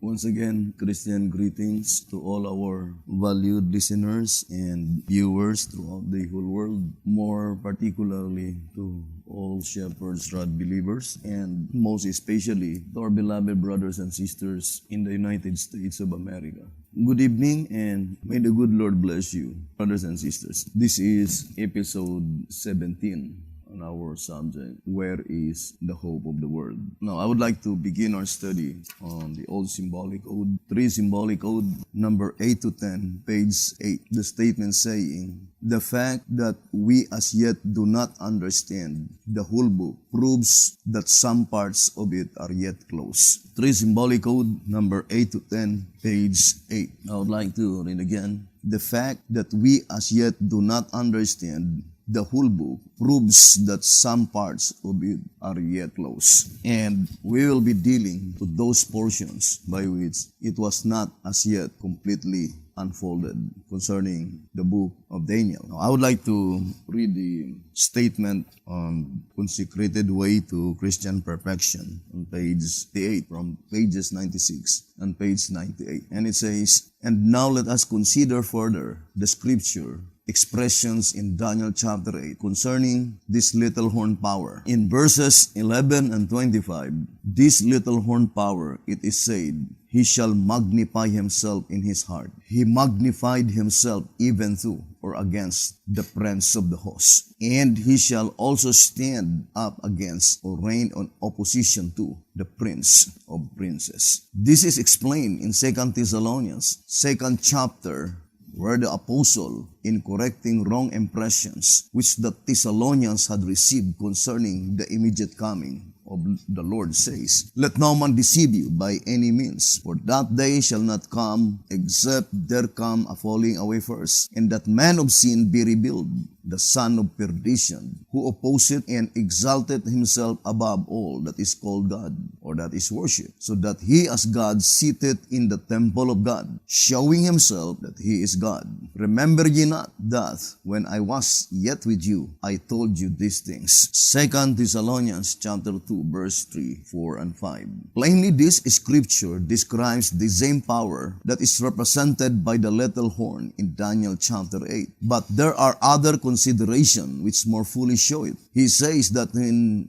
Once again, Christian greetings to all our valued listeners and viewers throughout the whole world, more particularly to all Shepherd's Rod believers, and most especially to our beloved brothers and sisters in the United States of America. Good evening, and may the good Lord bless you, brothers and sisters. This is episode 17. On our subject, where is the hope of the world? Now, I would like to begin our study on the old symbolic ode, 3 symbolic ode, number 8 to 10, page 8. The statement saying, the fact that we as yet do not understand the whole book proves that some parts of it are yet closed. 3 symbolic ode, number 8 to 10, page 8. I would like to read again. The fact that we as yet do not understand the whole book proves that some parts of it are yet closed. And we will be dealing with those portions by which it was not as yet completely unfolded concerning the book of Daniel. Now, I would like to read the statement on Consecrated Way to Christian Perfection on page 8 from pages 96 and page 98. And it says, and now let us consider further the scripture expressions in Daniel chapter 8 concerning this little horn power. In verses 11 and 25, this little horn power, it is said, he shall magnify himself in his heart. He magnified himself even through or against the prince of the host. And he shall also stand up against or reign on opposition to the prince of princes. This is explained in 2 Thessalonians, 2nd chapter, where the apostle, in correcting wrong impressions which the Thessalonians had received concerning the immediate coming of the Lord, says, let no man deceive you by any means, for that day shall not come, except there come a falling away first, and that man of sin be revealed, the son of perdition, who opposeth and exalteth himself above all that is called God, or that is worshipped, so that he as God sitteth in the temple of God, showing himself that he is God. Remember ye not that when I was yet with you, I told you these things. 2 Thessalonians chapter 2, verse 3, 4, and 5. Plainly, this scripture describes the same power that is represented by the little horn in Daniel chapter 8. But there are other considerations which more fully show it. He says that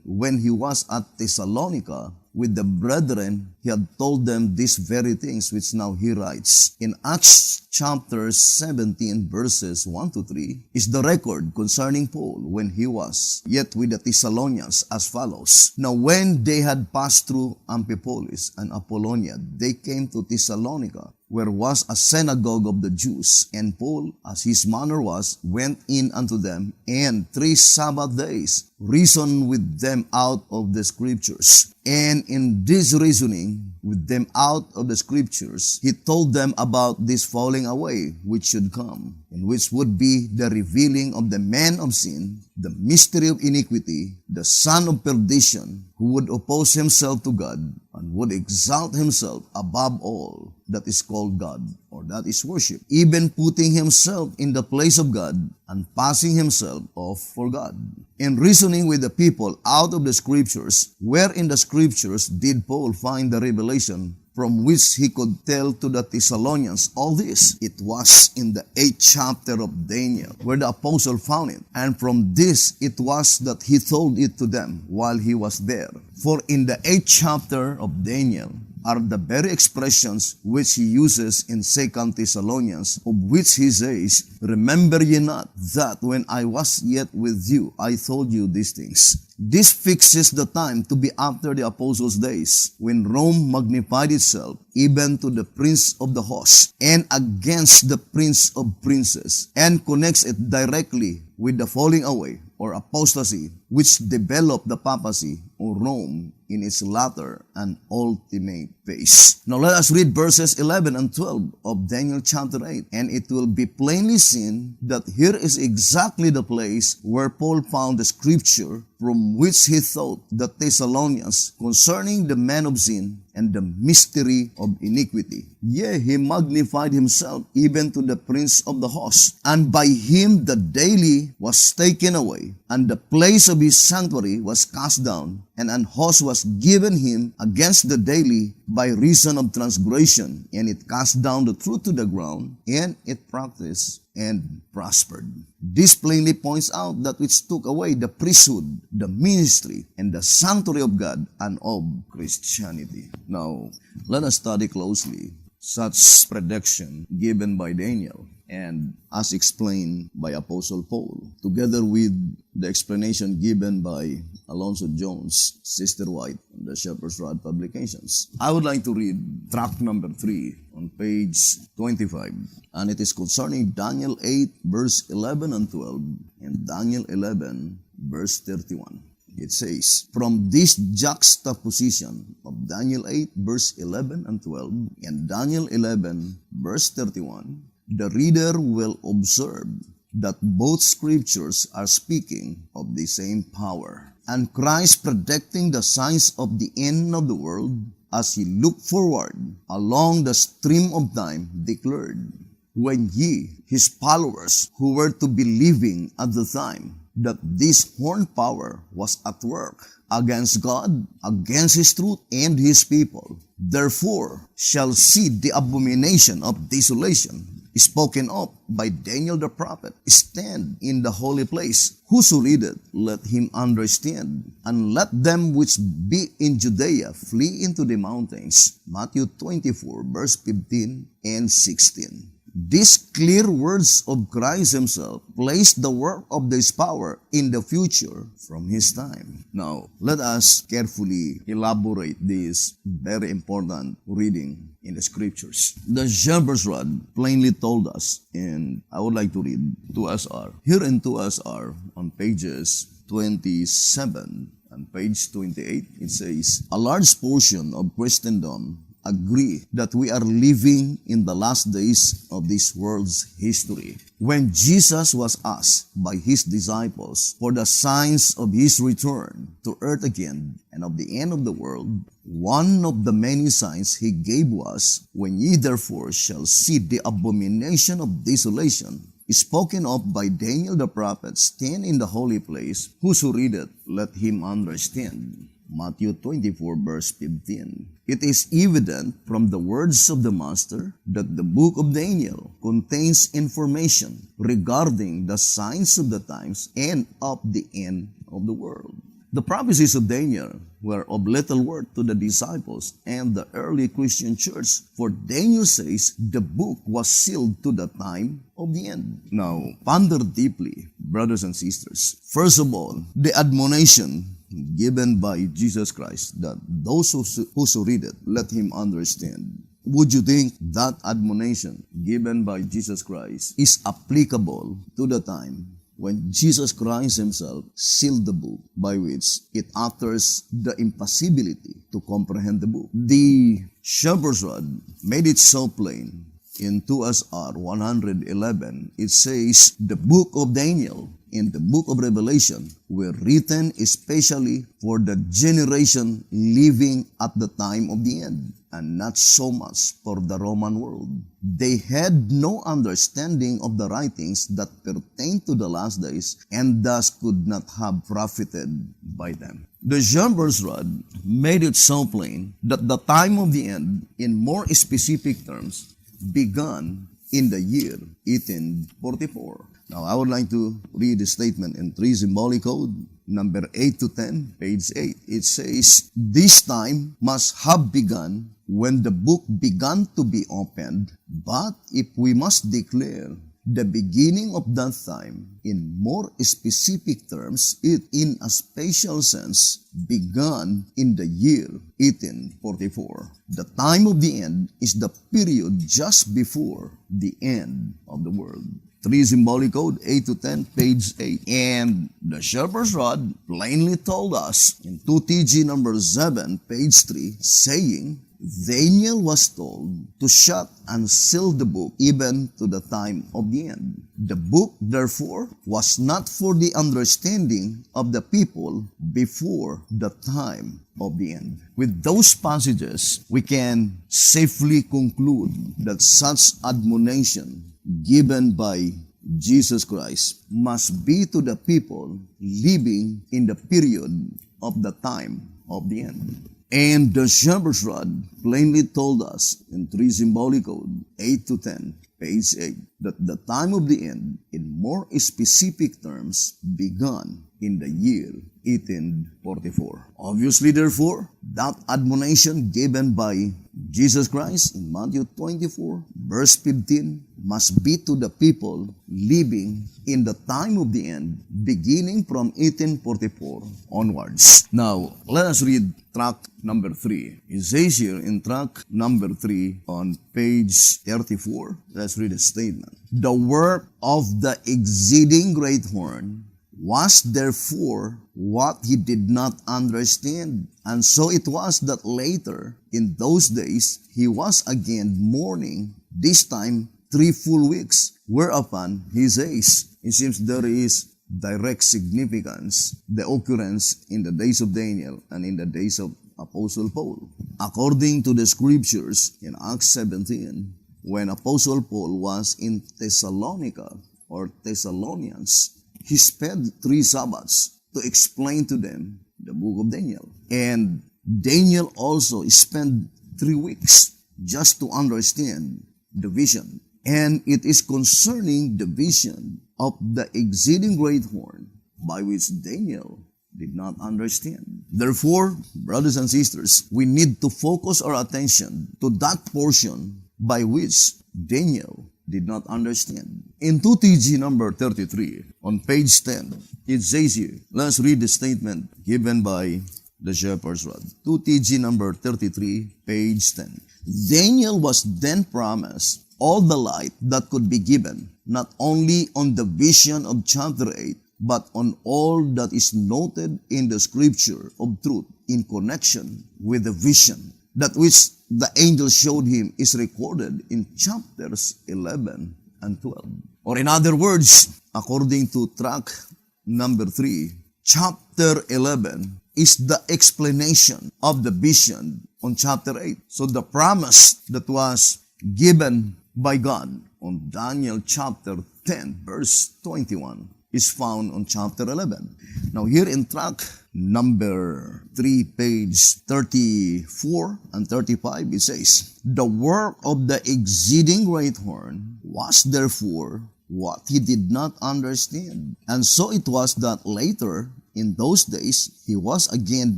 when he was at Thessalonica with the brethren, he had told them these very things which now he writes. In Acts chapter 17, verses 1 to 3, is the record concerning Paul when he was yet with the Thessalonians as follows. Now when they had passed through Amphipolis and Apollonia, they came to Thessalonica, where was a synagogue of the Jews. And Paul, as his manner was, went in unto them, and 3 Sabbath days reasoned with them out of the Scriptures. And in this reasoning with them out of the Scriptures, he told them about this falling away which should come, and which would be the revealing of the man of sin, the mystery of iniquity, the son of perdition, who would oppose himself to God, and would exalt himself above all that is called God, or that is worship, even putting himself in the place of God, and passing himself off for God. In reasoning with the people out of the Scriptures, where in the Scriptures did Paul find the revelation from which he could tell to the Thessalonians all this? It was in the 8th chapter of Daniel, where the apostle found it. And from this it was that he told it to them while he was there. For in the 8th chapter of Daniel are the very expressions which he uses in 2 Thessalonians, of which he says, remember ye not that when I was yet with you, I told you these things. This fixes the time to be after the apostles' days, when Rome magnified itself even to the prince of the host, and against the prince of princes, and connects it directly with the falling away, or apostasy, which developed the papacy, or Rome, in its latter and ultimate phase. Now let us read verses 11 and 12 of Daniel chapter 8, and it will be plainly seen that here is exactly the place where Paul found the scripture from which he taught the Thessalonians concerning the man of sin and the mystery of iniquity. Yea, he magnified himself even to the prince of the host, and by him the daily was taken away, and the place of his sanctuary was cast down, and an host was was given him against the daily by reason of transgression, and it cast down the truth to the ground, and it practiced and prospered. This plainly points out that which took away the priesthood, the ministry, and the sanctuary of God and of Christianity. Now, let us study closely such prediction given by Daniel and as explained by Apostle Paul, together with the explanation given by Alonzo Jones, Sister White, on the Shepherd's Rod Publications. I would like to read tract number 3 on page 25, and it is concerning Daniel 8, verse 11 and 12, and Daniel 11, verse 31. It says, from this juxtaposition of Daniel 8, verse 11 and 12, and Daniel 11, verse 31, the reader will observe that both scriptures are speaking of the same power, and Christ predicting the signs of the end of the world as he looked forward along the stream of time declared, when ye, his followers, who were to be living at the time, that this horned power was at work against God, against his truth, and his people, therefore shall see the abomination of desolation spoken of by Daniel the prophet stand in the holy place. Whoso readeth, let him understand, and let them which be in Judea flee into the mountains. Matthew 24, verse 15 and 16. These clear words of Christ himself place the work of this power in the future from his time. Now, let us carefully elaborate this very important reading in the scriptures. The Shepherd's Rod plainly told us, and I would like to read 2SR. Here in 2SR on pages 27 and page 28, it says, a large portion of Christendom agree that we are living in the last days of this world's history. When Jesus was asked by his disciples for the signs of his return to earth again and of the end of the world, one of the many signs he gave was, when ye therefore shall see the abomination of desolation, spoken of by Daniel the prophet, stand in the holy place, whoso readeth, let him understand. Matthew 24, verse 15. It is evident from the words of the Master that the book of Daniel contains information regarding the signs of the times and of the end of the world. The prophecies of Daniel were of little worth to the disciples and the early Christian church, for Daniel says the book was sealed to the time of the end. Now, ponder deeply, brothers and sisters. First of all, the admonition given by Jesus Christ that those who read it, let him understand. Would you think that admonition given by Jesus Christ is applicable to the time when Jesus Christ himself sealed the book, by which it utters the impossibility to comprehend the book? The Shepherd's Rod made it so plain. In 2SR 111, it says, the book of Daniel and the book of Revelation were written especially for the generation living at the time of the end, and not so much for the Roman world. They had no understanding of the writings that pertain to the last days, and thus could not have profited by them. The Shepherd's Rod made it so plain that the time of the end, in more specific terms, began in the year 1844. Now, I would like to read the statement in 3 Symbolic Code, number 8 to 10, page 8. It says, this time must have begun when the book began to be opened, but if we must declare the beginning of that time in more specific terms, it in a spatial sense began in the year 1844. The time of the end is the period just before the end of the world. 3 Symbolic Code 8 to 10, page 8. And the Shepherd's Rod plainly told us in 2 TG number 7, page 3, saying, Daniel was told to shut and seal the book even to the time of the end. The book, therefore, was not for the understanding of the people before the time of the end. With those passages, we can safely conclude that such admonition given by Jesus Christ must be to the people living in the period of the time of the end. And the shepherd's rod plainly told us in 3 Symbolic Code 8 to 10, page 8, that the time of the end, in more specific terms, began in the year 1844. Obviously, therefore, that admonition given by Jesus Christ in Matthew 24, verse 15, must be to the people living in the time of the end, beginning from 1844 onwards. Now, let us read tract number 3. It says here in tract number 3 on page 34, let's read a statement. The work of the exceeding great horn was therefore what he did not understand. And so it was that later, in those days, he was again mourning, this time 3 full weeks, whereupon he says, it seems there is direct significance, the occurrence in the days of Daniel and in the days of Apostle Paul. According to the scriptures in Acts 17, when Apostle Paul was in Thessalonica or Thessalonians, he spent 3 Sabbaths to explain to them the book of Daniel. And Daniel also spent 3 weeks just to understand the vision. And it is concerning the vision of the exceeding great horn by which Daniel did not understand. Therefore, brothers and sisters, we need to focus our attention to that portion by which Daniel did not understand. In 2TG number 33, on page 10, it says here, let's read the statement given by the shepherd's rod. 2TG number 33, page 10. Daniel was then promised all the light that could be given, not only on the vision of chapter 8, but on all that is noted in the scripture of truth in connection with the vision, that which the angel showed him is recorded in chapters 11 and 12. Or in other words, according to tract number 3, chapter 11 is the explanation of the vision on chapter 8. So the promise that was given by God on Daniel chapter 10, verse 21, is found on chapter 11. Now here in tract number 3, page 34 and 35, it says, the work of the exceeding great horn was therefore what he did not understand. And so it was that later, in those days, he was again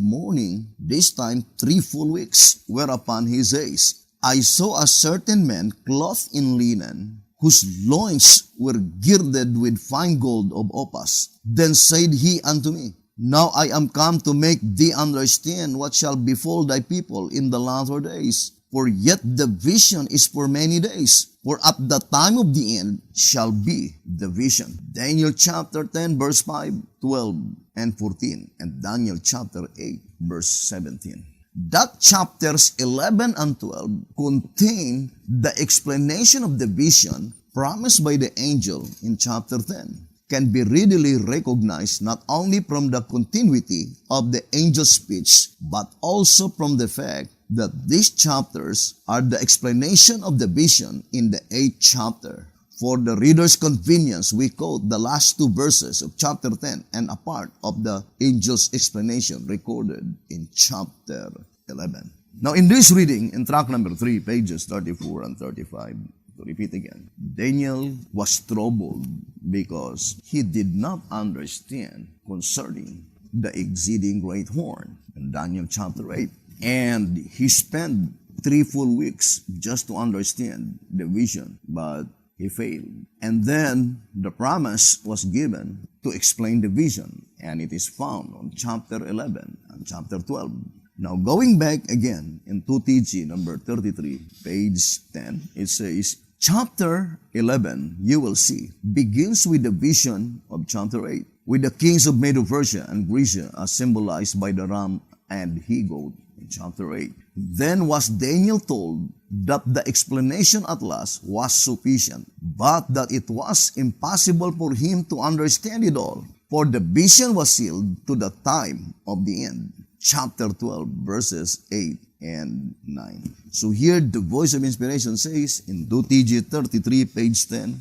mourning, this time 3 full weeks, whereupon he says, I saw a certain man clothed in linen, whose loins were girded with fine gold of Ophir. Then said he unto me, Now I am come to make thee understand what shall befall thy people in the latter days. For yet the vision is for many days, for at the time of the end shall be the vision. Daniel chapter 10, verse 5, 12, and 14, and Daniel chapter 8, verse 17. That chapters 11 and 12 contain the explanation of the vision promised by the angel in chapter 10. Can be readily recognized not only from the continuity of the angel's speech, but also from the fact that these chapters are the explanation of the vision in the 8th chapter. For the reader's convenience, we quote the last 2 verses of chapter 10 and a part of the angel's explanation recorded in chapter 11. Now in this reading, in tract number 3, pages 34 and 35, to repeat again, Daniel was troubled because he did not understand concerning the exceeding great horn in Daniel chapter 8. And he spent 3 full weeks just to understand the vision, but he failed. And then the promise was given to explain the vision, and it is found on chapter 11 and chapter 12. Now going back again in 2TG number 33, page 10, it says, chapter 11, you will see, begins with the vision of chapter 8, with the kings of Medo-Persia and Greece as symbolized by the ram and he-goat in chapter 8. Then was Daniel told that the explanation at last was sufficient, but that it was impossible for him to understand it all, for the vision was sealed to the time of the end. Chapter 12, verses 8 and 9. So here the voice of inspiration says in 2TG 33, page 10,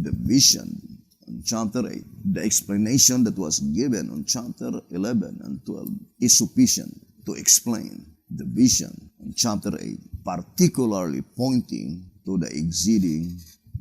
the vision on chapter 8, the explanation that was given on chapter 11 and 12 is sufficient to explain the vision in chapter 8, particularly pointing to the exceeding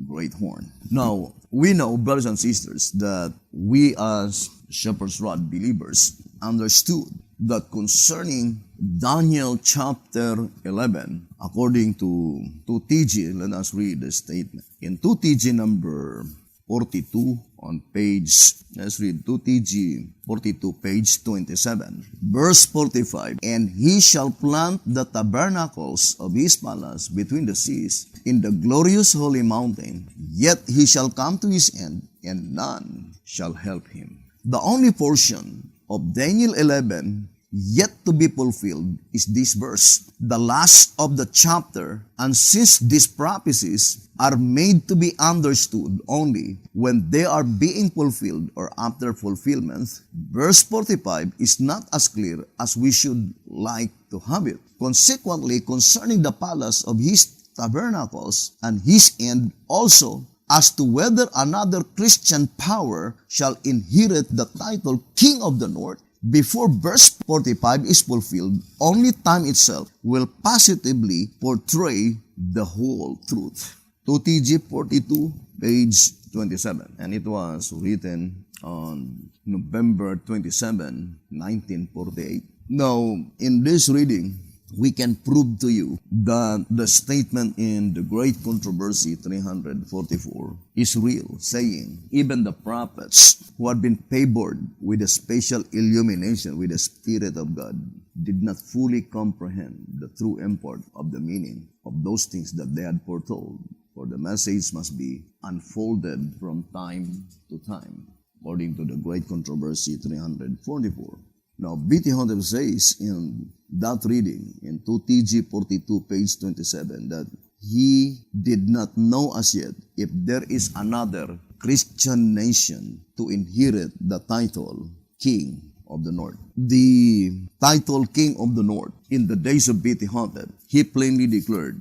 great horn. Now, we know, brothers and sisters, that we as Shepherd's Rod believers understood that concerning Daniel chapter 11, according to 2TG, let us read the statement. In 2TG number 42 on page, let's read 2TG 42, page 27. Verse 45, and he shall plant the tabernacles of his palace between the seas in the glorious holy mountain, yet he shall come to his end, and none shall help him. The only portion of Daniel 11 yet to be fulfilled is this verse, the last of the chapter, and since these prophecies are made to be understood only when they are being fulfilled or after fulfillment, verse 45 is not as clear as we should like to have it. Consequently, concerning the palace of his tabernacles and his end also, as to whether another Christian power shall inherit the title King of the North, before verse 45 is fulfilled, only time itself will positively portray the whole truth. 2TG 42, page 27. And it was written on November 27, 1948. Now, in this reading, we can prove to you that the statement in the Great Controversy 344 is real, saying, even the prophets who had been favored with a special illumination with the Spirit of God did not fully comprehend the true import of the meaning of those things that they had foretold, for the message must be unfolded from time to time, according to the Great Controversy 344. Now, B.T. Hunter says in that reading, in 2TG 42, page 27, that he did not know as yet if there is another Christian nation to inherit the title King of the North. The title King of the North, in the days of B.T. Hunter, he plainly declared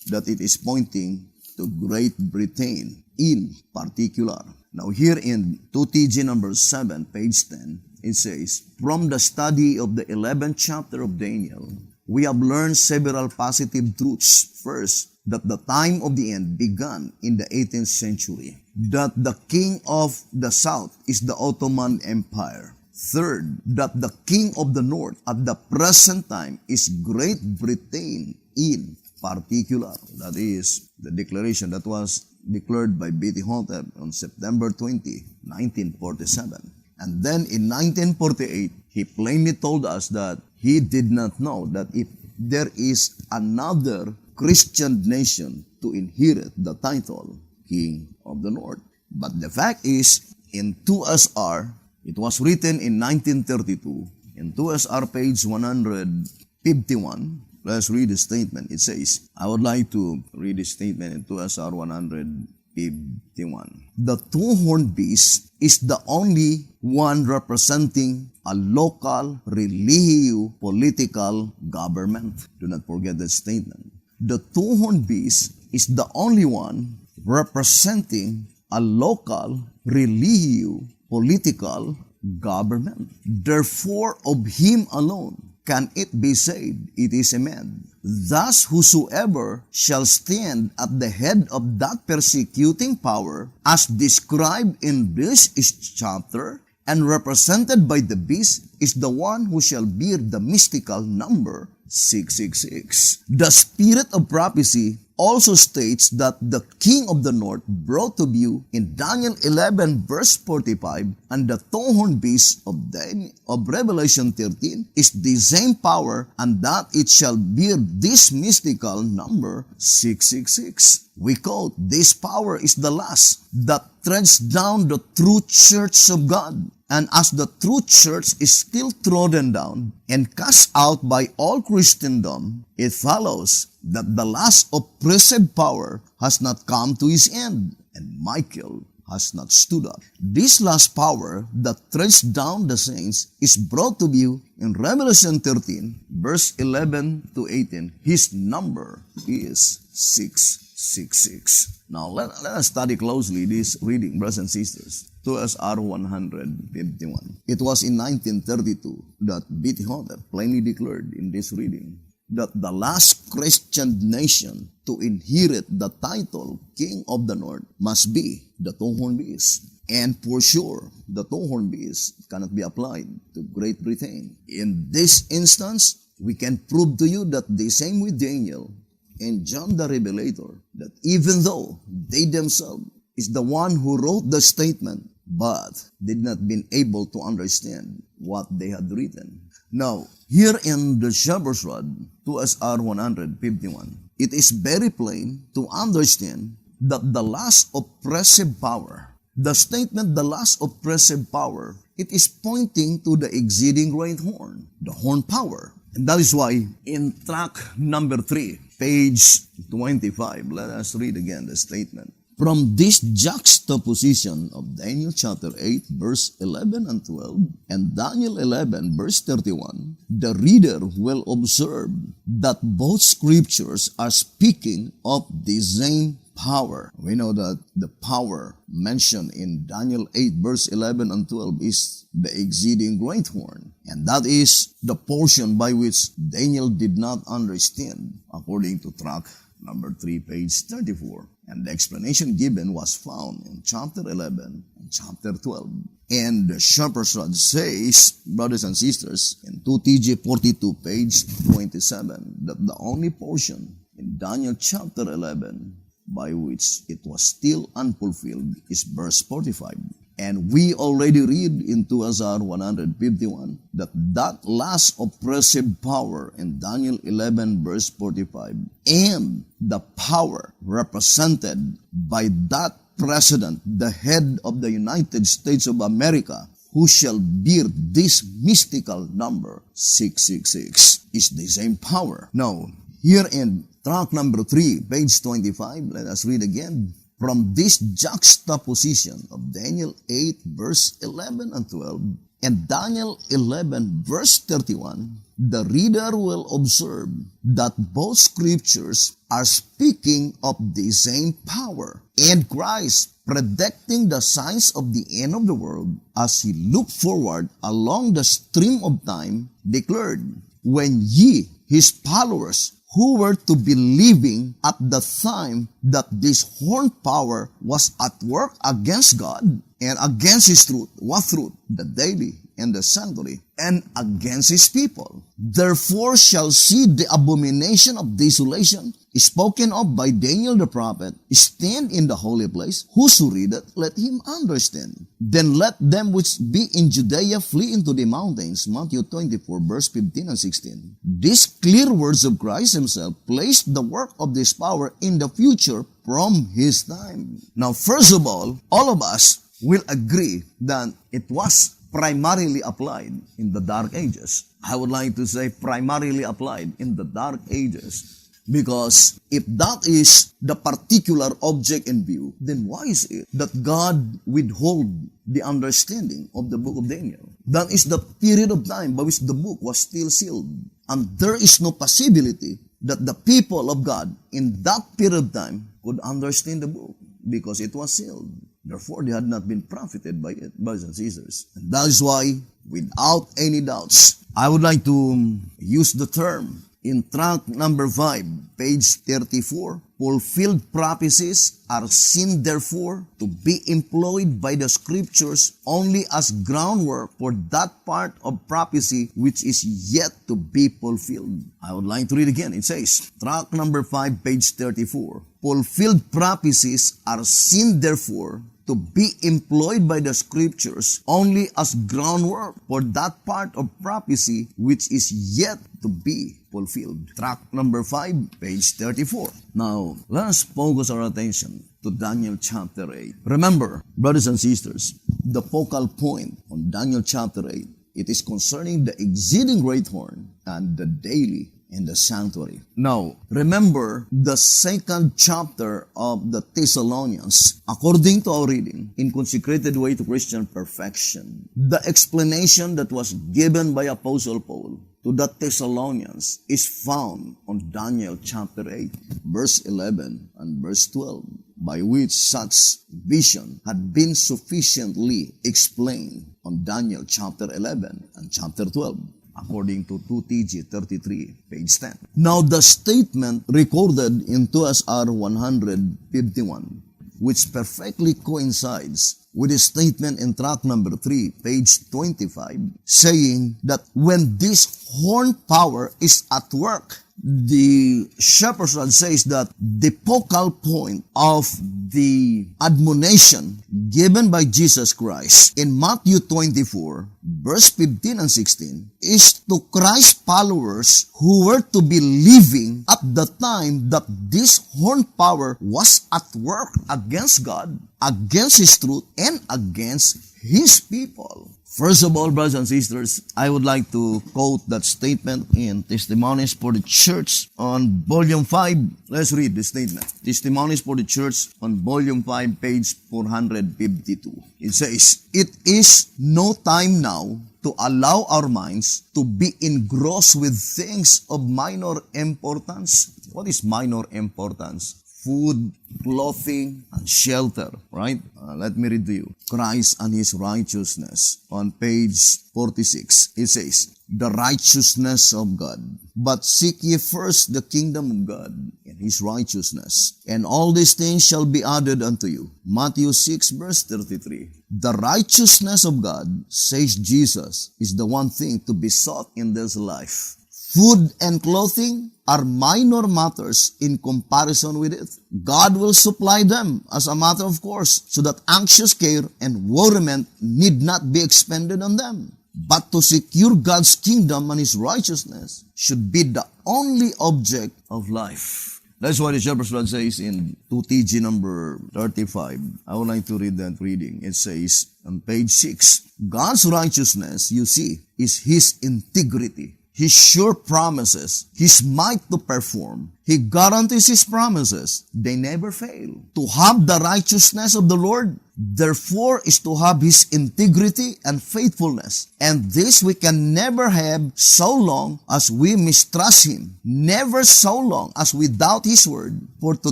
that it is pointing to Great Britain in particular. Now, here in 2TG number 7, page 10, it says, from the study of the 11th chapter of Daniel, we have learned several positive truths. First, that the time of the end began in the 18th century. That the king of the south is the Ottoman Empire. Third, that the king of the north at the present time is Great Britain in particular. That is the declaration that was declared by B.T. Hunter on September 20, 1947. And then in 1948, he plainly told us that he did not know that if there is another Christian nation to inherit the title King of the North. But the fact is, in 2SR, it was written in 1932, in 2SR page 151, let's read the statement. It says, I would like to read the statement in 2SR 151. The two-horned beast is the only one representing a local, religio-political government. Do not forget that statement. The two-horned beast is the only one representing a local, religio-political government. Therefore, of him alone can it be said, it is a man. Thus, whosoever shall stand at the head of that persecuting power, as described in this chapter, and represented by the beast, is the one who shall bear the mystical number 666. The spirit of prophecy also states that the King of the North brought to view in Daniel 11 verse 45 and the two-horned beast of Revelation 13 is the same power, and that it shall bear this mystical number 666. We quote, this power is the last that treads down the true church of God. And as the true church is still trodden down and cast out by all Christendom, it follows that the last oppressive power has not come to his end, and Michael has not stood up. This last power that treads down the saints is brought to view in Revelation 13, verse 11 to 18. His number is 666. 6:6. Now let us study closely this reading, brothers and sisters. 2SR 151. It was in 1932 that B.T. Hodder plainly declared in this reading that the last Christian nation to inherit the title King of the North must be the two-horned beast. And for sure, the two-horned beast cannot be applied to Great Britain. In this instance, we can prove to you that the same with Daniel and John the Revelator, that even though they themselves is the one who wrote the statement, but did not been able to understand what they had written. Now, here in the Shepherd's Rod, 2SR 151, it is very plain to understand that the last oppressive power, the statement, the last oppressive power, it is pointing to the exceeding great horn, the horn power. And that is why in track number 3, page 25, let us read again the statement. From this juxtaposition of Daniel chapter 8, verse 11 and 12, and Daniel 11, verse 31, the reader will observe that both scriptures are speaking of the same power. We know that the power mentioned in Daniel 8, verse 11 and 12 is the exceeding great horn. And that is the portion by which Daniel did not understand, according to track number 3, page 34. And the explanation given was found in chapter 11 and chapter 12. And the Shepherd's Rod says, brothers and sisters, in 2TG 42, page 27, that the only portion in Daniel chapter 11 by which it was still unfulfilled is verse 45. And we already read in 2SR 151 that that last oppressive power in Daniel 11 verse 45 and the power represented by that president, the head of the United States of America, who shall bear this mystical number 666, is the same power. Now, here in track number 3, page 25, let us read again. From this juxtaposition of Daniel 8, verse 11 and 12, and Daniel 11, verse 31, the reader will observe that both scriptures are speaking of the same power, and Christ, predicting the signs of the end of the world as he looked forward along the stream of time, declared, when ye, his followers, who were to be living at the time that this horn power was at work against God and against His truth. What truth? The daily and the sanctuary, and against His people. Therefore shall see the abomination of desolation spoken of by Daniel the prophet stand in the holy place. Whoso readeth, let him understand. Then let them which be in Judea flee into the mountains. Matthew 24, verse 15 and 16. These clear words of Christ Himself placed the work of this power in the future from His time. Now, first of all of us will agree that it was primarily applied in the Dark Ages. I would like to say primarily applied in the Dark Ages. Because if that is the particular object in view, then why is it that God withhold the understanding of the book of Daniel? That is the period of time by which the book was still sealed. And there is no possibility that the people of God in that period of time could understand the book because it was sealed. Therefore, they had not been profited by it, brothers and sisters. And that is why, without any doubts, I would like to use the term in track number 5, page 34, fulfilled prophecies are seen therefore to be employed by the scriptures only as groundwork for that part of prophecy which is yet to be fulfilled. I would like to read again. It says, track number 5, page 34, fulfilled prophecies are seen therefore to be employed by the scriptures only as groundwork for that part of prophecy which is yet to be fulfilled. Track number 5, page 34. Now, let us focus our attention to Daniel chapter 8. Remember, brothers and sisters, the focal point on Daniel chapter 8, it is concerning the exceeding great horn and the daily in the sanctuary. Now, remember the second chapter of the Thessalonians, according to our reading, in Consecrated Way to Christian Perfection. The explanation that was given by Apostle Paul to the Thessalonians is found on Daniel chapter 8, verse 11 and verse 12, by which such vision had been sufficiently explained on Daniel chapter 11 and chapter 12, according to 2TG 33, page 10. Now the statement recorded in 2SR 151, which perfectly coincides with the statement in track number 3, page 25, saying that when this horn power is at work, the Shepherd's Rod says that the focal point of the admonition given by Jesus Christ in Matthew 24, verse 15 and 16, is to Christ's followers who were to be living at the time that this horn power was at work against God, against His truth, and against His people. First of all, brothers and sisters, I would like to quote that statement in Testimonies for the Church on volume 5. Let's read the statement. Testimonies for the Church on volume 5, page 452. It says, "It is no time now to allow our minds to be engrossed with things of minor importance." What is minor importance? Food, clothing, and shelter, right? Let me read to you. Christ and His righteousness. On page 46, it says, "The righteousness of God. But seek ye first the kingdom of God and His righteousness, and all these things shall be added unto you." Matthew 6, verse 33. The righteousness of God, says Jesus, is the one thing to be sought in this life. Food and clothing are minor matters in comparison with it. God will supply them as a matter of course, so that anxious care and worriment need not be expended on them. But to secure God's kingdom and His righteousness should be the only object of life. That's what the Shepherd's Rod says in 2TG number 35. I would like to read that reading. It says on page 6, God's righteousness, you see, is His integrity, His sure promises, His might to perform. He guarantees His promises. They never fail. To have the righteousness of the Lord, therefore, is to have His integrity and faithfulness. And this we can never have so long as we mistrust Him. Never so long as we doubt His word. For to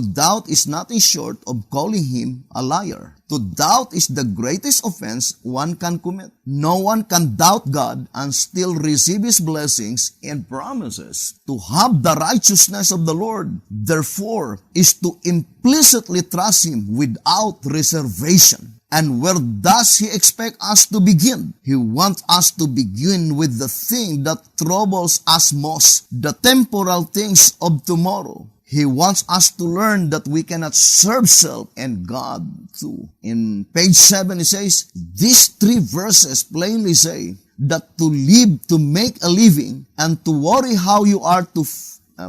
doubt is nothing short of calling Him a liar. To doubt is the greatest offense one can commit. No one can doubt God and still receive His blessings and promises. To have the righteousness of the Lord, therefore, is to implicitly trust Him without reservation. And where does He expect us to begin? He wants us to begin with the thing that troubles us most, the temporal things of tomorrow. He wants us to learn that we cannot serve self and God too. In page 7, it says, these 3 verses plainly say that to live, to make a living, and to worry how you are to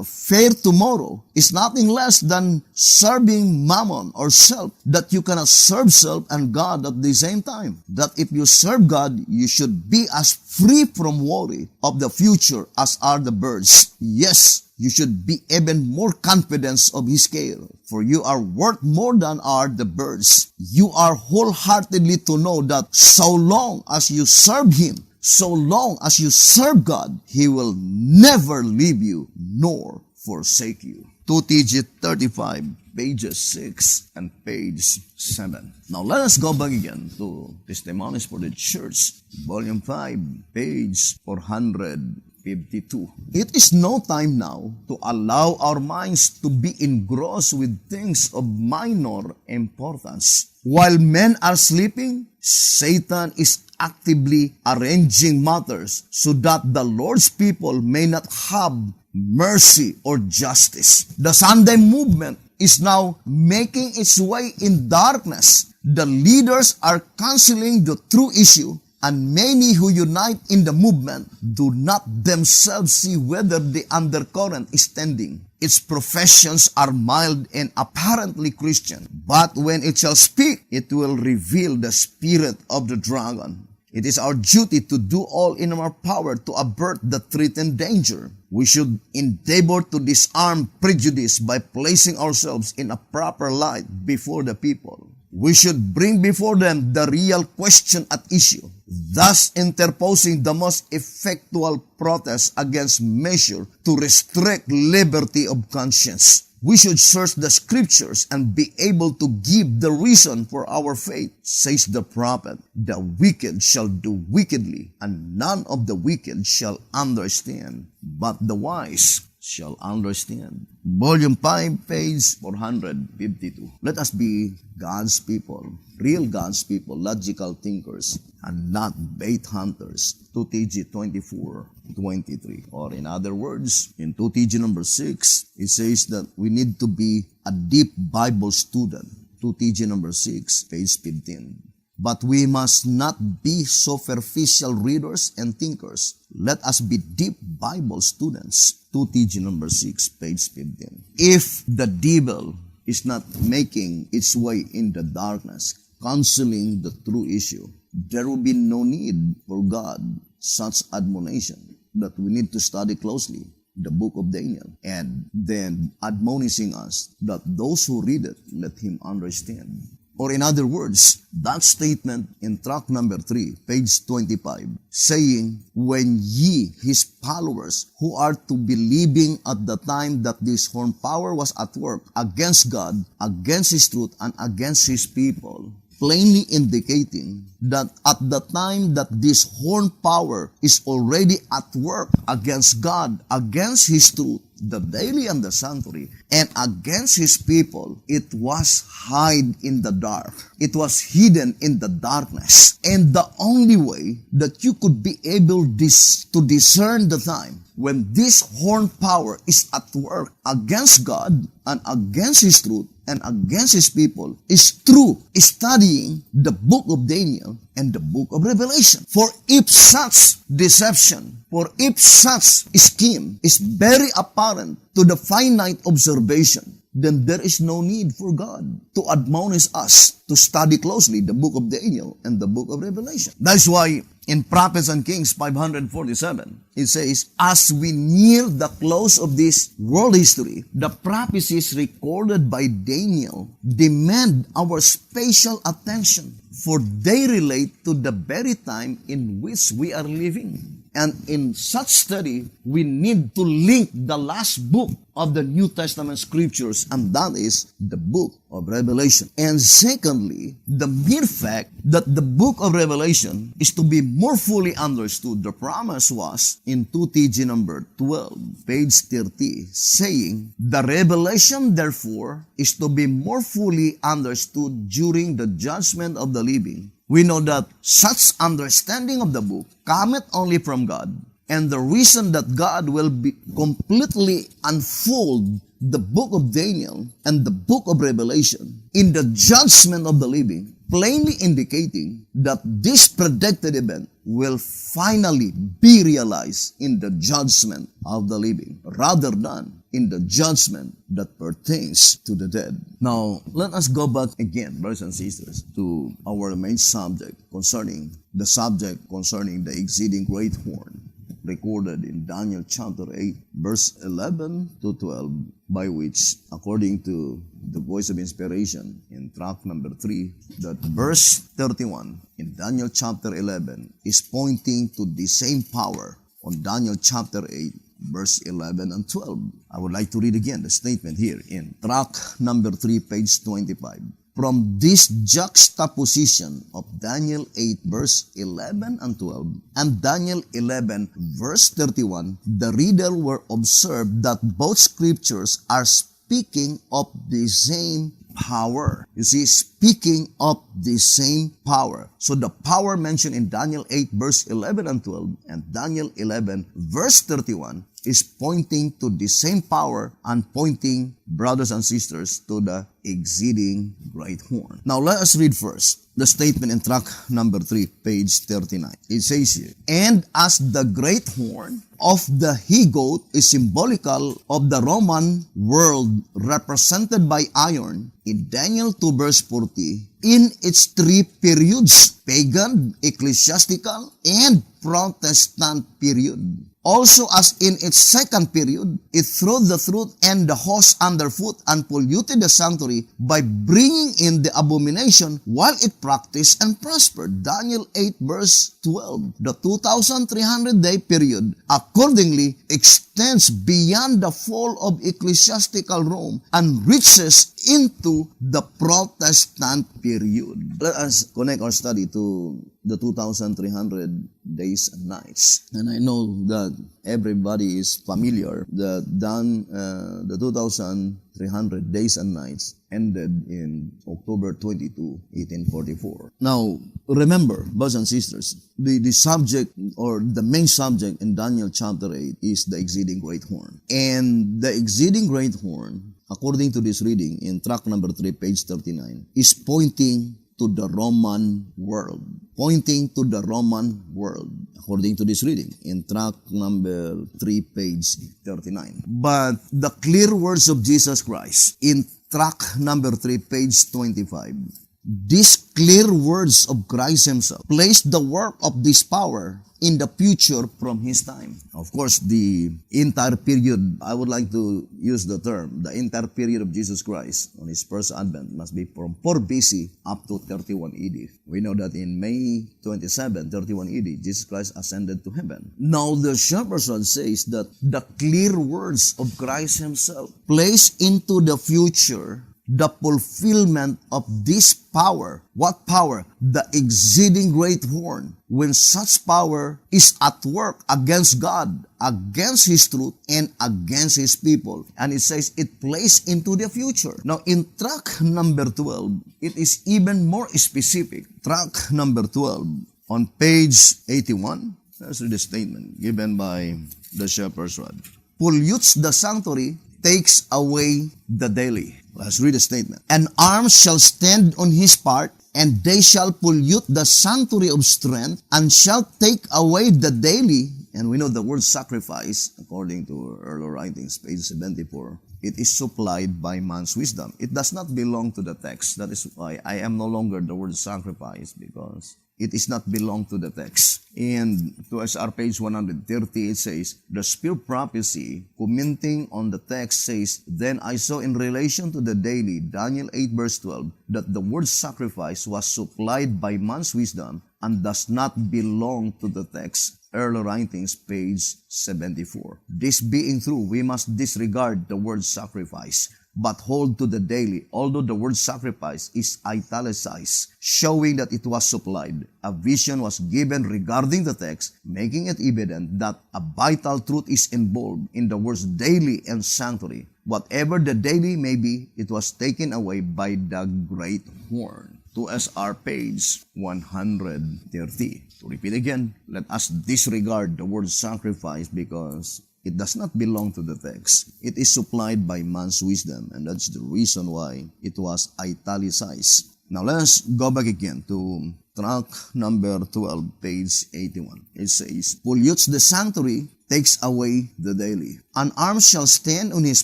fare tomorrow is nothing less than serving mammon or self, that you cannot serve self and God at the same time. That if you serve God, you should be as free from worry of the future as are the birds. Yes, you should be even more confident of His care, for you are worth more than are the birds. You are wholeheartedly to know that so long as you serve Him, so long as you serve God, He will never leave you nor forsake you. 2TG 35, pages 6 and page 7. Now let us go back again to Testimonies for the Church, volume 5, page 452. It is no time now to allow our minds to be engrossed with things of minor importance. While men are sleeping, Satan is actively arranging matters so that the Lord's people may not have mercy or justice. The Sunday movement is now making its way in darkness. The leaders are canceling the true issue, and many who unite in the movement do not themselves see whether the undercurrent is standing. Its professions are mild and apparently Christian, but when it shall speak, it will reveal the spirit of the dragon. It is our duty to do all in our power to avert the threatened danger. We should endeavor to disarm prejudice by placing ourselves in a proper light before the people. We should bring before them the real question at issue. thus interposing the most effectual protest against measure to restrict liberty of conscience. We should search the scriptures and be able to give the reason for our faith. Says the prophet, the wicked shall do wickedly, and none of the wicked shall understand, but the wise shall understand. Volume 5, page 452. Let us be God's people, real God's people, logical thinkers, and not bait hunters. 2 TG 24:23. Or in other words, in 2 TG number 6, it says that we need to be a deep Bible student. 2 TG number 6, page 15. But we must not be superficial readers and thinkers. Let us be deep Bible students. 2 TG number 6, page 15. If the devil is not making its way in the darkness, concealing the true issue, there will be no need for God such admonition that we need to study closely the book of Daniel, and then admonishing us that those who read it, let him understand. Or in other words, that statement in tract number 3, page 25, saying, when ye, his followers, who are to be living at the time that this horn power was at work against God, against his truth, and against his people, plainly indicating that at the time that this horn power is already at work against God, against his truth, the daily and the sanctuary, and against his people, it was hid in the dark. It was hidden in the darkness. And the only way that you could be able to discern the time when this horn power is at work against God and against his truth and against his people is through studying the book of Daniel and the book of Revelation. For if such deception, for if such scheme is very apparent to the finite observation, then there is no need for God to admonish us to study closely the book of Daniel and the book of Revelation. That's why in Prophets and Kings 547, it says, as we near the close of this world history, the prophecies recorded by Daniel demand our special attention, for they relate to the very time in which we are living. And in such study, we need to link the last book of the New Testament scriptures, and that is the book of Revelation. And secondly, the mere fact that the book of Revelation is to be more fully understood, the promise was in 2 TG number 12, page 30, saying, the revelation, therefore, is to be more fully understood during the judgment of the living. We know that such understanding of the book cometh only from God, and the reason that God will be completely unfold the book of Daniel and the book of Revelation in the judgment of the living, plainly indicating that this predicted event will finally be realized in the judgment of the living, rather than in the judgment that pertains to the dead. Now, let us go back again, brothers and sisters, to our main subject concerning the exceeding great horn, recorded in Daniel chapter 8, verse 11 to 12, by which, according to the voice of inspiration in tract number 3, that verse 31 in Daniel chapter 11 is pointing to the same power on Daniel chapter 8, verse 11 and 12. I would like to read again the statement here in tract number 3, page 25. From this juxtaposition of Daniel 8 verse 11 and 12 and Daniel 11 verse 31, the reader will observe that both scriptures are speaking of the same power. You see, speaking of the same power. So the power mentioned in Daniel 8 verse 11 and 12 and Daniel 11 verse 31 is pointing to the same power and pointing, brothers and sisters, to the exceeding great horn. Now let us read first the statement in tract number 3, page 39. It says here, and as the great horn of the he-goat is symbolical of the Roman world represented by iron, in Daniel 2 verse 40, in its three periods: pagan, ecclesiastical, and Protestant period. Also, as in its second period, it threw the truth and the host underfoot and polluted the sanctuary by bringing in the abomination while it practiced and prospered. Daniel 8 verse 12. The 2,300-day period accordingly extends beyond the fall of ecclesiastical Rome and reaches into the Protestant period. Let us connect our study to the 2,300 days and nights. And I know that everybody is familiar that the 2,300 days and nights ended in October 22, 1844. Now, remember, brothers and sisters, the subject or the main subject in Daniel chapter 8 is the exceeding great horn. And the exceeding great horn, according to this reading in tract number 3, page 39, is pointing to the Roman world. Pointing to the Roman world, according to this reading in tract number 3, page 39. But the clear words of Jesus Christ in tract number 3, page 25, these clear words of Christ Himself place the work of this power in the future from His time. Of course, the entire period, I would like to use the term, the entire period of Jesus Christ on His first advent must be from 4 BC up to 31 AD. We know that in May 27, 31 AD, Jesus Christ ascended to heaven. Now, the Shepherd's Rod says that the clear words of Christ Himself place into the future the fulfillment of this power. What power? The exceeding great horn. When such power is at work against God, against His truth, and against His people. And it says it plays into the future. Now, in tract number 12, it is even more specific. Tract number 12, on page 81, that's the statement given by the Shepherd's Rod. Pollutes the sanctuary, takes away the daily. Let's read the statement. An arm shall stand on his part, and they shall pollute the sanctuary of strength, and shall take away the daily. And we know the word sacrifice, according to earlier writings, page 74, it is supplied by man's wisdom. It does not belong to the text. That is why I am no longer the word sacrifice, because it is not belong to the text. And towards our page 130, it says, the spirit prophecy, commenting on the text, says, then I saw in relation to the daily, Daniel 8 verse 12, that the word sacrifice was supplied by man's wisdom and does not belong to the text. Earlier writings, page 74. This being true, we must disregard the word sacrifice, but hold to the daily, although the word sacrifice is italicized, showing that it was supplied. A vision was given regarding the text, making it evident that a vital truth is involved in the words daily and sanctuary. Whatever the daily may be, it was taken away by the great horn. To SR page 130. To repeat again, let us disregard the word sacrifice because it does not belong to the text. It is supplied by man's wisdom, and that's the reason why it was italicized. Now let's go back again to tract number 12, page 81. It says, pollutes the sanctuary, takes away the daily. An arm shall stand on his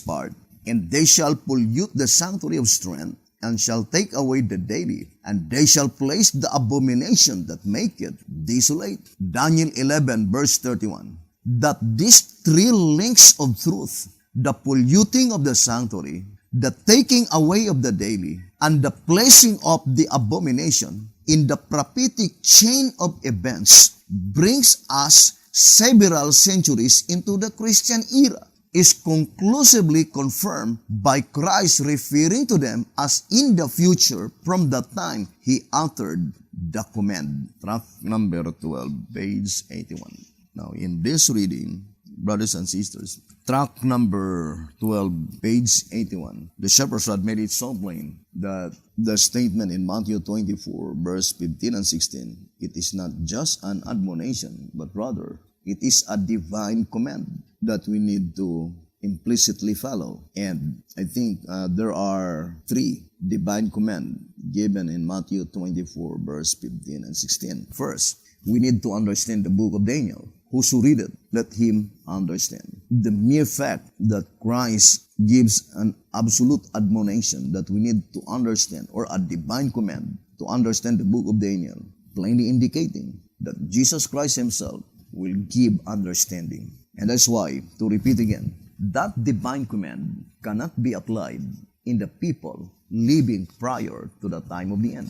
part, and they shall pollute the sanctuary of strength, and shall take away the daily, and they shall place the abomination that maketh desolate. Daniel 11, verse 31. That these three links of truth, the polluting of the sanctuary, the taking away of the daily, and the placing of the abomination in the prophetic chain of events, brings us several centuries into the Christian era, is conclusively confirmed by Christ referring to them as in the future from the time He uttered the command. Tract number 12, page 81. Now, in this reading, brothers and sisters, tract number 12, page 81, the Shepherd's Rod made it so plain that the statement in Matthew 24, verse 15 and 16, it is not just an admonition, but rather it is a divine command that we need to implicitly follow. And I think there are three divine commands given in Matthew 24, verse 15 and 16. First, we need to understand the book of Daniel. whoso readeth, let him understand. The mere fact that Christ gives an absolute admonition that we need to understand, or a divine command to understand the book of Daniel, plainly indicating that Jesus Christ himself will give understanding. And that's why, to repeat again, that divine command cannot be applied in the people living prior to the time of the end,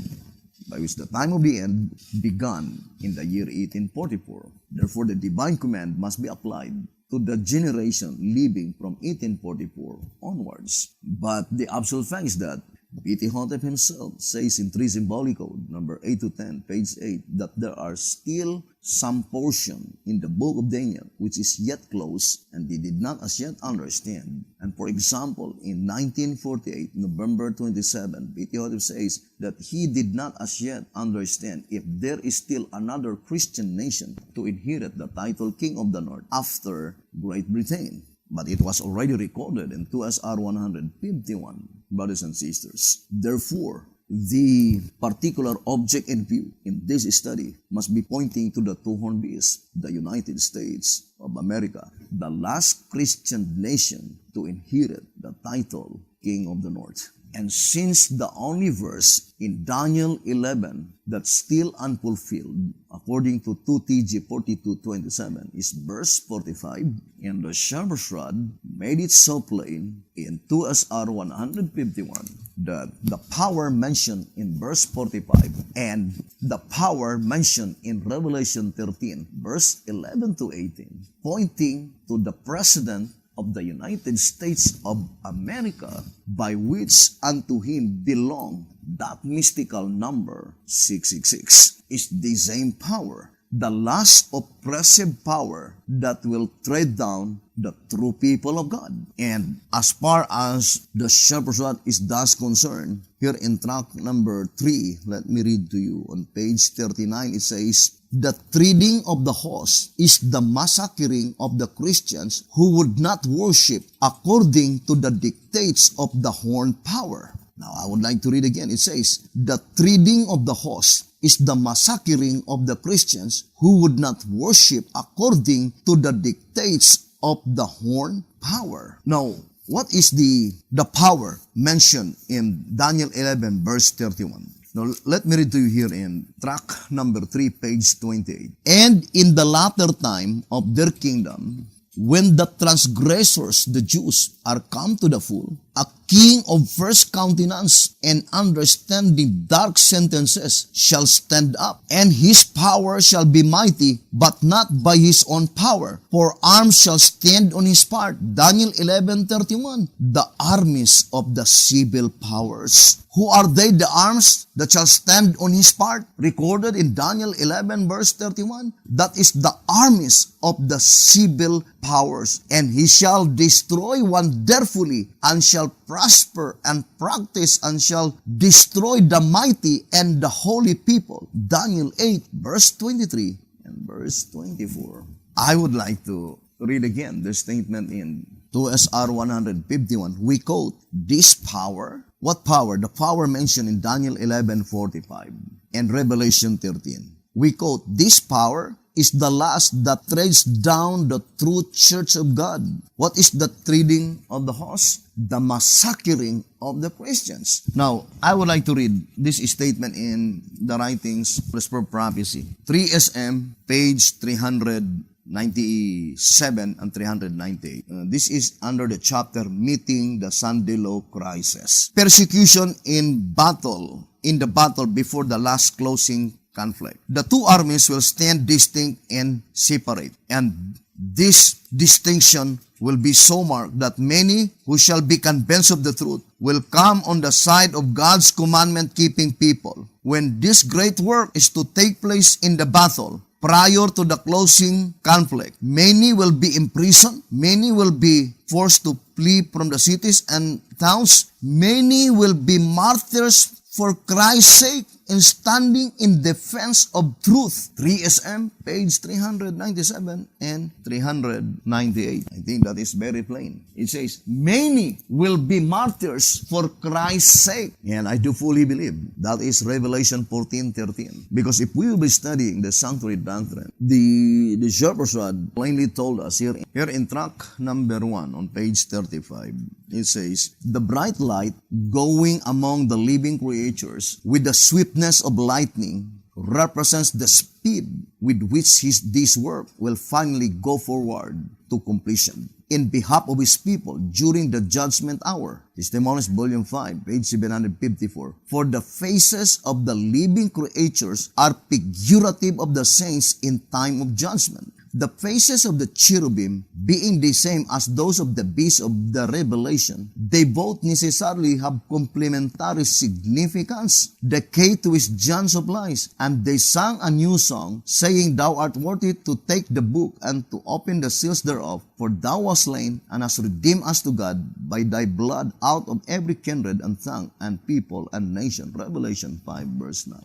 by which the time of the end began in the year 1844. Therefore, the divine command must be applied to the generation living from 1844 onwards. But the absolute fact is that P.T. Hotep himself says in 3 Symbolic Code, number 8 to 10, page 8, that there are still some portion in the book of Daniel which is yet closed and they did not as yet understand. And for example, in 1948, November 27, P.T. Hotep says that he did not as yet understand if there is still another Christian nation to inherit the title King of the North after Great Britain. But it was already recorded in 2SR 151, brothers and sisters. Therefore, the particular object in view in this study must be pointing to the two-horned beast, the United States of America, the last Christian nation to inherit the title King of the North. And since the only verse in Daniel 11 that's still unfulfilled, according to 2 TG 42:27, is verse 45, and the Shepherd's Rod made it so plain in 2SR 151 that the power mentioned in verse 45 and the power mentioned in Revelation 13, verse 11 to 18, pointing to the President of the United States of America, by which unto him belong that mystical number 666, is the same power, the last oppressive power that will tread down the true people of God. And as far as the Shepherd's Rod is thus concerned, here in tract number 3, let me read to you. On page 39, it says, the treading of the horse is the massacring of the Christians who would not worship according to the dictates of the horned power. Now, I would like to read again. It says, the treading of the horse is the massacring of the Christians who would not worship according to the dictates of the horned power. Now, what is the power mentioned in Daniel 11 verse 31? Now, let me read to you here in tract number 3, page 28. And in the latter time of their kingdom, when the transgressors, the Jews, are come to the full, a king of first countenance and understanding dark sentences shall stand up, and his power shall be mighty, but not by his own power, for arms shall stand on his part. Daniel 11:31. The armies of the civil powers. Who are they, the arms that shall stand on his part? Recorded in Daniel 11 verse 31. That is the armies of the civil powers. And he shall destroy wonderfully, and shall prosper and practice, and shall destroy the mighty and the holy people. Daniel 8 verse 23 and verse 24. I would like to read again the statement in 2SR 151. We quote, this power. What power? The power mentioned in Daniel 11:45 and Revelation 13. We quote, this power is the last that treads down the true church of God. What is the treading of the horse? The massacring of the Christians. Now, I would like to read this statement in the writings for prophecy. 3SM, page 397 and 398. This is under the chapter Meeting the Sandilo Crisis. Persecution in the battle before the last closing conflict. The two armies will stand distinct and separate. And this distinction will be so marked that many who shall be convinced of the truth will come on the side of God's commandment-keeping people. When this great work is to take place in the battle, prior to the closing conflict, many will be imprisoned, many will be forced to flee from the cities and towns, many will be martyrs for Christ's sake, in standing in defense of truth. 3SM, page 397 and 398. I think that is very plain. It says, many will be martyrs for Christ's sake. And I do fully believe that is Revelation 14:13. Because if we will be studying the sanctuary doctrine, the shepherd's rod plainly told us here in track number 1 on page 35, it says, the bright light going among the living creatures with the swiftness of lightning represents the speed with which this work will finally go forward to completion in behalf of His people during the judgment hour. Testimonies, Volume 5, page 754. For the faces of the living creatures are figurative of the saints in time of judgment. The faces of the cherubim being the same as those of the beasts of the Revelation, they both necessarily have complementary significance. The key to is John supplies, and they sang a new song, saying, Thou art worthy to take the book and to open the seals thereof, for thou wast slain and hast redeemed us to God by thy blood out of every kindred and tongue and people and nation. Revelation 5 verse 9.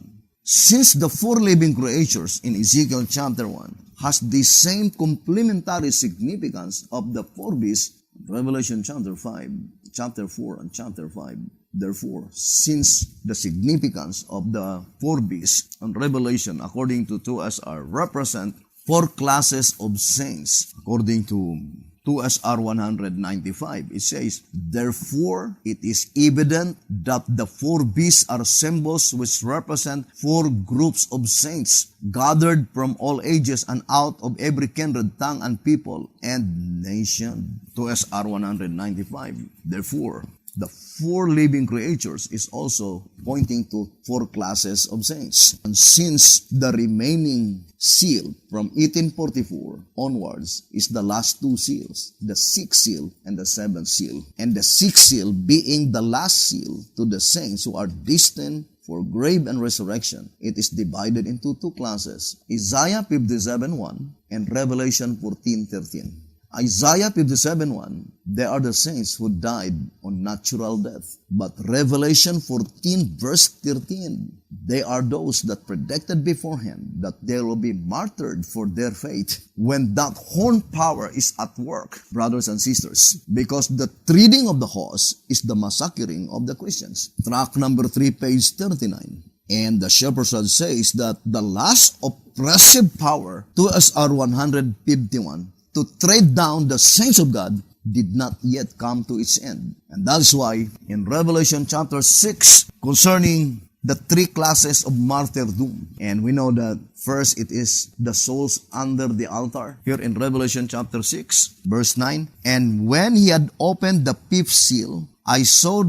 Since the 4 living creatures in Ezekiel chapter 1 has the same complementary significance of the 4 beasts, Revelation chapter 5, chapter 4, and chapter 5. Therefore, since the significance of the 4 beasts and Revelation according to 2SR represent 4 classes of saints, according to 2SR 195, it says, Therefore, it is evident that the 4 beasts are symbols which represent 4 groups of saints, gathered from all ages and out of every kindred, tongue, and people and nation. 2SR 195. Therefore, the 4 living creatures is also pointing to 4 classes of saints. And since the remaining seal from 1844 onwards is the last 2 seals, the 6th seal and the 7th seal, and the 6th seal being the last seal to the saints who are destined for grave and resurrection, it is divided into 2 classes, Isaiah 57:1 and Revelation 14:13. Isaiah 57:1, they are the saints who died on natural death. But Revelation 14 verse 13, they are those that predicted beforehand that they will be martyred for their faith when that horn power is at work, brothers and sisters, because the treading of the horse is the massacring of the Christians. Track number 3, page 39. And the shepherd's rod says that the last oppressive power, 2SR 151, to tread down the saints of God did not yet come to its end. And that is why in Revelation chapter 6, concerning the 3 classes of martyrdom, and we know that first it is the souls under the altar. Here in Revelation chapter 6, verse 9, And when he had opened the 5th seal, I saw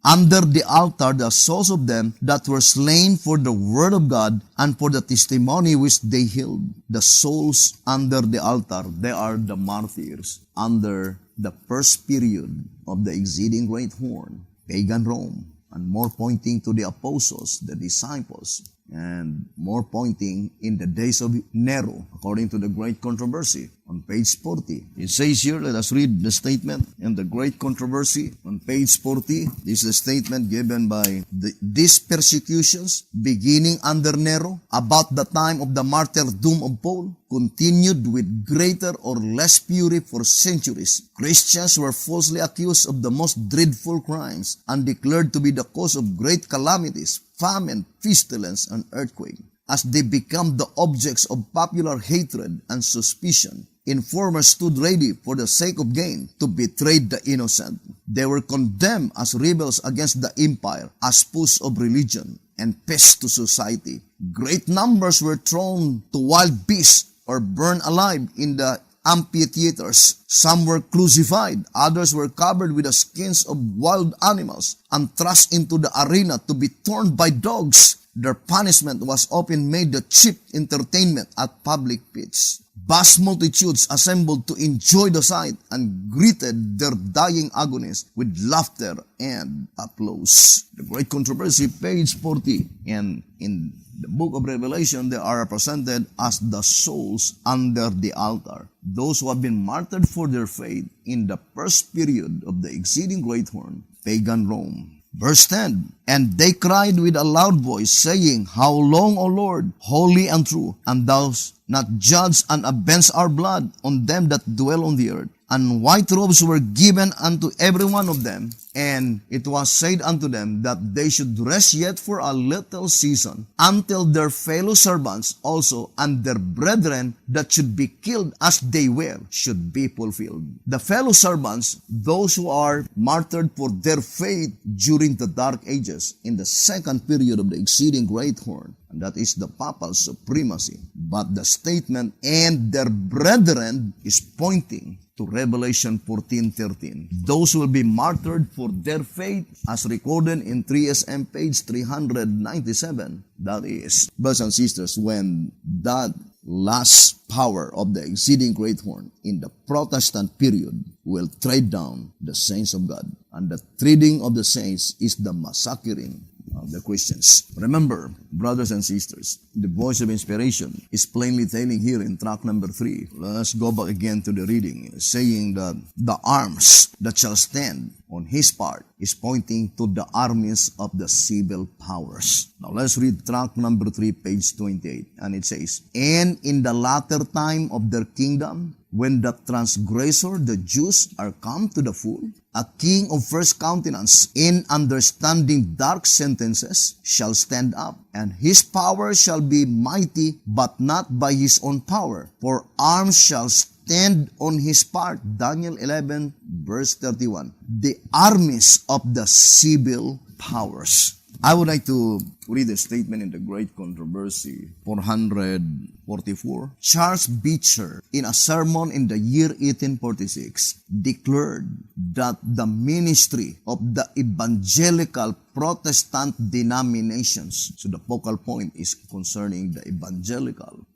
under the altar the souls of them that were slain for the word of God and for the testimony which they held. The souls under the altar, they are the martyrs under the first period of the exceeding great horn, pagan Rome, and more pointing to the apostles, the disciples, and more pointing in the days of Nero, according to the great controversy on page 40. It says here, let us read the statement in the great controversy on page 40. This is the statement given by these persecutions beginning under Nero about the time of the martyrdom of Paul continued with greater or less fury for centuries. Christians were falsely accused of the most dreadful crimes and declared to be the cause of great calamities, famine, pestilence, and earthquake. As they become the objects of popular hatred and suspicion, informers stood ready for the sake of gain to betray the innocent. They were condemned as rebels against the empire, as foes of religion, and pests to society. Great numbers were thrown to wild beasts or burned alive in the amphitheaters. Some were crucified, others were covered with the skins of wild animals and thrust into the arena to be torn by dogs. Their punishment was often made the chief entertainment at public pits. Vast multitudes assembled to enjoy the sight and greeted their dying agonies with laughter and applause. The Great Controversy, page 40. And in the book of Revelation, they are represented as the souls under the altar. Those who have been martyred for their faith in the first period of the exceeding great horn, pagan Rome. Verse 10, And they cried with a loud voice, saying, How long, O Lord, holy and true, and thou not judge and avenge our blood on them that dwell on the earth? And white robes were given unto every one of them, and it was said unto them that they should rest yet for a little season, until their fellow servants also and their brethren that should be killed as they were should be fulfilled. The fellow servants, those who are martyred for their faith during the dark ages, in the second period of the exceeding great horn, and that is the papal supremacy. But the statement, and their brethren, is pointing to Revelation 14:13. Those will be martyred for their faith, as recorded in 3SM page 397. That is, brothers and sisters, when that last power of the exceeding great horn in the Protestant period will tread down the saints of God. And the treading of the saints is the massacring of the Christians. Remember, brothers and sisters, the voice of inspiration is plainly telling here in track number 3. Let's go back again to the reading, saying that the arms that shall stand on his part is pointing to the armies of the civil powers. Now let's read track number 3, page 28, and it says, And in the latter time of their kingdom, when the transgressor, the Jews, are come to the full, a king of first countenance, in understanding dark sentences, shall stand up, and his power shall be mighty, but not by his own power, for arms shall stand on his part. Daniel 11, verse 31. The armies of the civil powers. I would like to read a statement in the Great Controversy, 444. Charles Beecher, in a sermon in the year 1846, declared that the ministry of the evangelical Protestant denominations, so the focal point is concerning the evangelical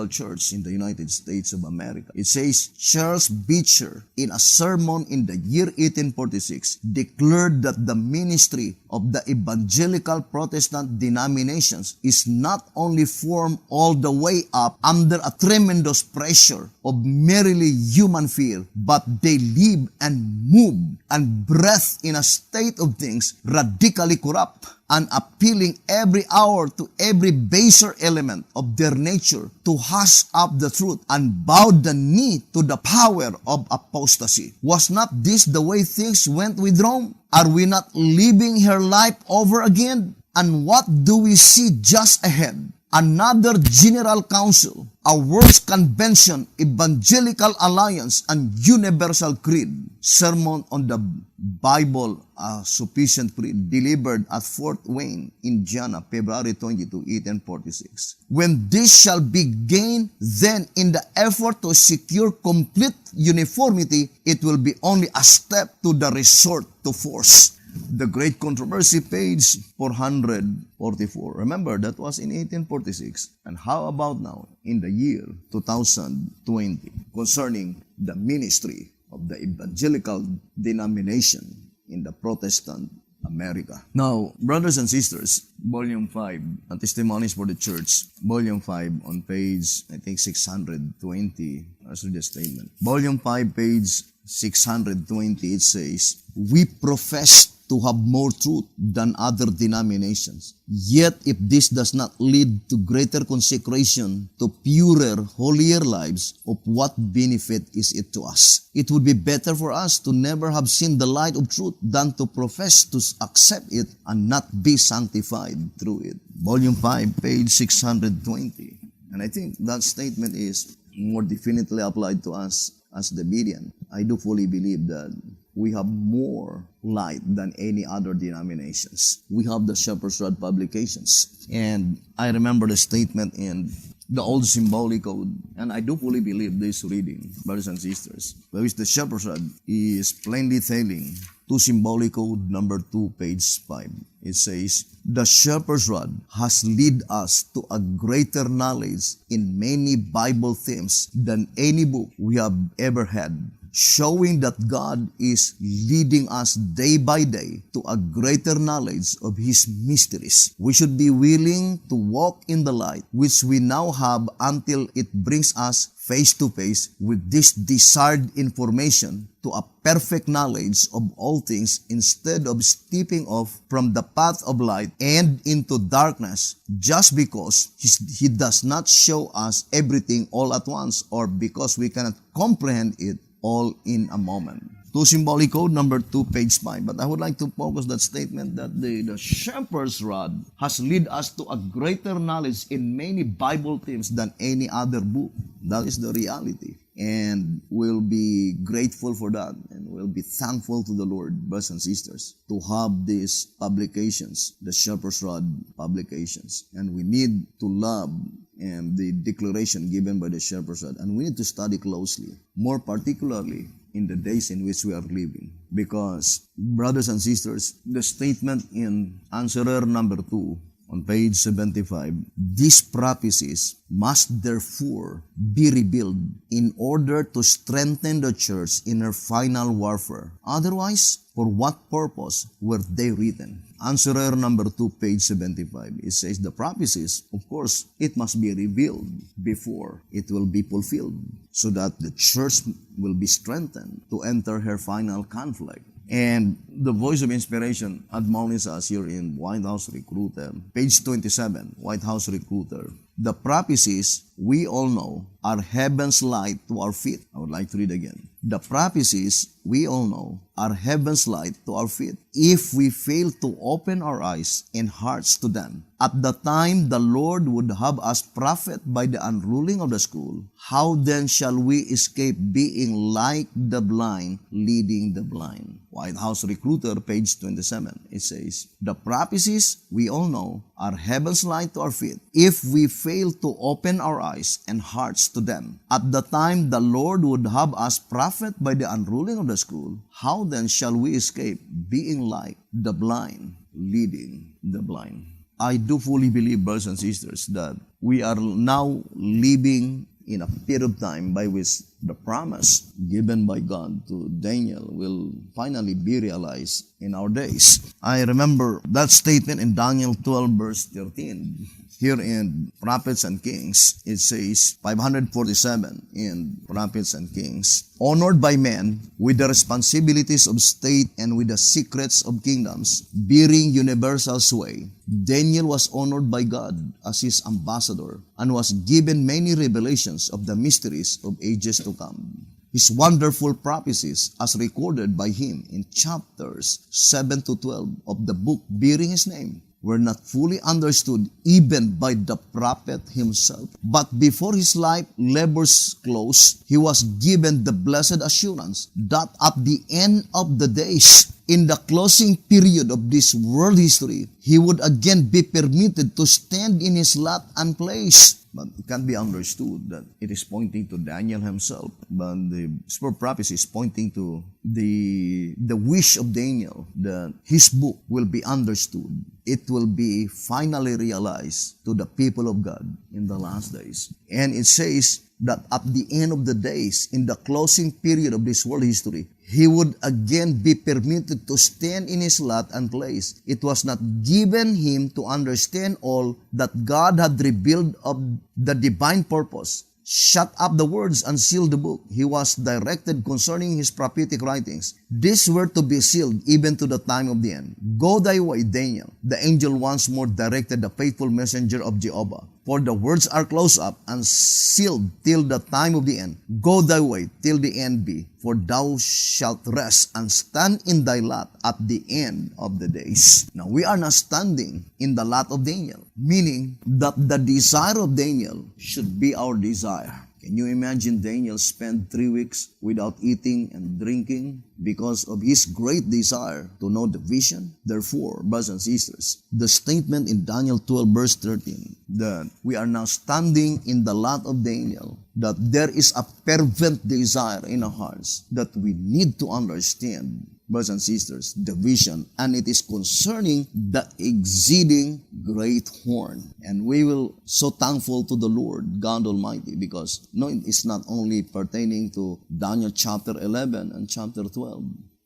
church in the United States of America. It says, Charles Beecher, in a sermon in the year 1846, declared that the ministry of the evangelical Protestant denominations is not only formed all the way up under a tremendous pressure of merely human fear, but they live and move and breathe in a state of things radically corrupt and appealing every hour to every baser element of their nature to hush up the truth and bow the knee to the power of apostasy. Was not this the way things went with Rome? Are we not living her life over again? And what do we see just ahead? Another general council, a world's convention, evangelical alliance, and universal creed. Sermon on the Bible, a sufficient creed, delivered at Fort Wayne, Indiana, February 22, 1846. When this shall be gained, then in the effort to secure complete uniformity, it will be only a step to the resort to force. The Great Controversy, page 444. Remember, that was in 1846. And how about now, in the year 2020, concerning the ministry of the evangelical denomination in the Protestant America? Now, brothers and sisters, Volume 5, Testimonies for the Church, Volume 5, on page, I think, 620, let's read the statement. Volume 5, page 620, it says, We profess to have more truth than other denominations. Yet, if this does not lead to greater consecration, to purer, holier lives, of what benefit is it to us? It would be better for us to never have seen the light of truth than to profess to accept it and not be sanctified through it. Volume 5, page 620. And I think that statement is more definitely applied to us as the Berean. I do fully believe that we have more light than any other denominations. We have the Shepherd's Rod publications. And I remember the statement in the Old Symbolic Code, and I do fully believe this reading, brothers and sisters, by which the Shepherd's Rod is plainly telling, to Symbolic Code number 2, page 5. It says, The Shepherd's Rod has led us to a greater knowledge in many Bible themes than any book we have ever had, showing that God is leading us day by day to a greater knowledge of His mysteries. We should be willing to walk in the light which we now have until it brings us face to face with this desired information to a perfect knowledge of all things instead of stepping off from the path of light and into darkness just because He does not show us everything all at once or because we cannot comprehend it all in a moment. To symbolic code number 2, page 5. But I would like to focus that statement that the shepherd's rod has led us to a greater knowledge in many Bible themes than any other book. That is the reality. And we'll be grateful for that. And we'll be thankful to the Lord, brothers and sisters, to have these publications, the shepherd's rod publications. And we need to love and the declaration given by the shepherd's rod. And we need to study closely, more particularly in the days in which we are living. Because, brothers and sisters, the statement in answerer number 2 on page 75, these prophecies must therefore be revealed in order to strengthen the church in her final warfare. Otherwise, for what purpose were they written? Answerer number 2, page 75. It says the prophecies, of course, it must be revealed before it will be fulfilled so that the church will be strengthened to enter her final conflict. And the voice of inspiration admonishes us here in White House Recruiter, page 27, White House Recruiter. The prophecies we all know are heaven's light to our feet. I would like to read again. The prophecies we all know are heaven's light to our feet. If we fail to open our eyes and hearts to them, at the time the Lord would have us profit by the unruling of the school, how then shall we escape being like the blind, leading the blind? White House Recruiter, page 27. It says, the prophecies we all know are heaven's light to our feet. If we fail to open our eyes and hearts to them, at the time the Lord would have us profit by the unruling of the school, how then shall we escape being like the blind, leading the blind? I do fully believe, brothers and sisters, that we are now living in a period of time by which the promise given by God to Daniel will finally be realized in our days. I remember that statement in Daniel 12 verse 13. Here in Prophets and Kings, it says, 547 in Prophets and Kings, honored by men with the responsibilities of state and with the secrets of kingdoms, bearing universal sway, Daniel was honored by God as his ambassador and was given many revelations of the mysteries of ages to come. His wonderful prophecies, as recorded by him in chapters 7 to 12 of the book bearing his name, were not fully understood even by the prophet himself. But before his life labors closed, he was given the blessed assurance that at the end of the days, in the closing period of this world history, he would again be permitted to stand in his lot and place. But it can be understood that it is pointing to Daniel himself. But the spirit prophecy is pointing to the wish of Daniel that his book will be understood. It will be finally realized to the people of God in the last days. And it says that at the end of the days, in the closing period of this world history, he would again be permitted to stand in his lot and place. It was not given him to understand all that God had revealed of the divine purpose. Shut up the words and seal the book. He was directed concerning his prophetic writings. These were to be sealed even to the time of the end. Go thy way, Daniel. The angel once more directed the faithful messenger of Jehovah. For the words are closed up and sealed till the time of the end. Go thy way till the end be. For thou shalt rest and stand in thy lot at the end of the days. Now we are not standing in the lot of Daniel, meaning that the desire of Daniel should be our desire. Can you imagine Daniel spent 3 weeks without eating and drinking because of his great desire to know the vision? Therefore, brothers and sisters, the statement in Daniel 12 verse 13 that we are now standing in the lot of Daniel, that there is a fervent desire in our hearts that we need to understand, brothers and sisters, the vision, and it is concerning the exceeding great horn. And we will so thankful to the Lord God Almighty, because no, it's not only pertaining to Daniel chapter 11 and chapter 12.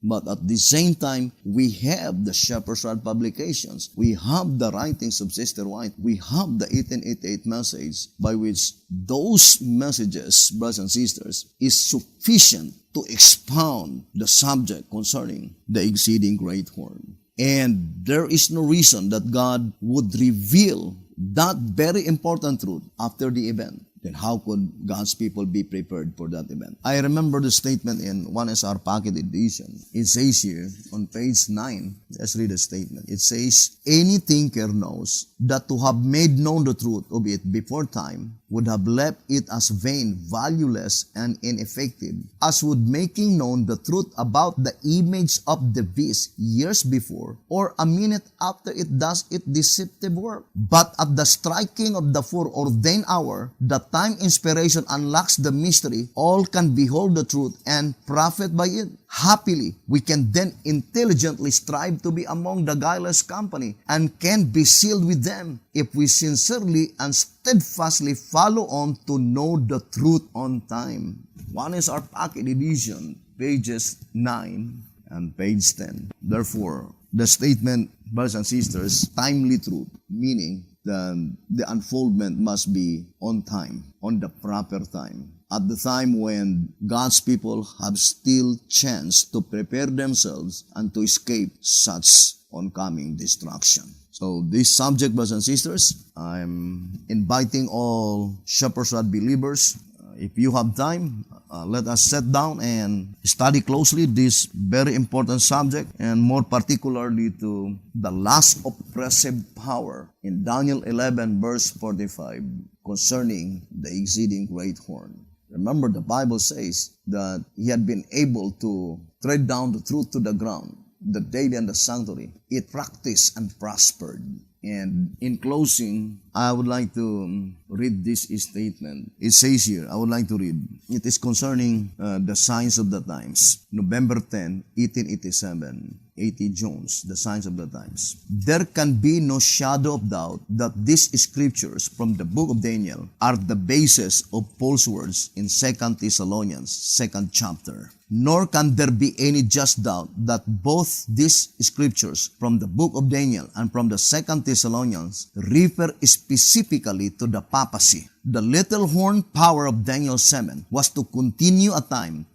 But at the same time, we have the Shepherd's Rod publications. We have the writings of Sister White. We have the 1888 message by which those messages, brothers and sisters, is sufficient to expound the subject concerning the exceeding great horn. And there is no reason that God would reveal that very important truth after the event. Then how could God's people be prepared for that event? I remember the statement in 1SR Pocket Edition. It says here on page 9, let's read the statement. It says, any thinker knows that to have made known the truth of it before time would have left it as vain, valueless, and ineffective, as would making known the truth about the image of the beast years before, or a minute after it does its deceptive work. But at the striking of the foreordained hour, the time inspiration unlocks the mystery, all can behold the truth and profit by it. Happily, we can then intelligently strive to be among the guileless company and can be sealed with them if we sincerely and steadfastly follow on to know the truth on time. One is our Pocket Edition, pages 9 and page 10. Therefore, the statement, brothers and sisters, timely truth, meaning the unfoldment must be on time, on the proper time, at the time when God's people have still chance to prepare themselves and to escape such oncoming destruction. So this subject, brothers and sisters, I'm inviting all Shepherd's Rod believers, if you have time, let us sit down and study closely this very important subject, and more particularly to the last oppressive power in Daniel 11 verse 45 concerning the exceeding great horn. Remember, the Bible says that he had been able to tread down the truth to the ground, the daily and the sanctuary. It practiced and prospered. And in closing, I would like to read this statement. It says here, I would like to read. It is concerning the signs of the times. November 10, 1887. A.T. Jones, The Signs of the Times. There can be no shadow of doubt that these scriptures from the book of Daniel are the basis of Paul's words in 2 Thessalonians, 2nd chapter. Nor can there be any just doubt that both these scriptures from the book of Daniel and from the 2nd Thessalonians refer specifically to the papacy. The little horn power of Daniel 7 was to continue a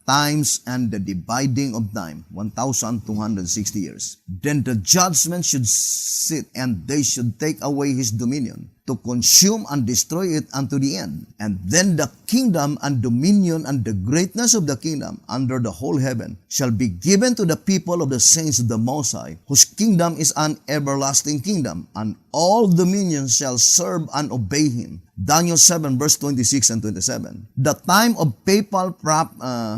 times and the dividing of time, 1,260 years. Then the judgment should sit, and they should take away his dominion, to consume and destroy it unto the end. And then the kingdom and dominion and the greatness of the kingdom under the whole heaven shall be given to the people of the saints of the Most High, whose kingdom is an everlasting kingdom, and all dominions shall serve and obey him. Daniel 7 verse 26 and 27. The time of papal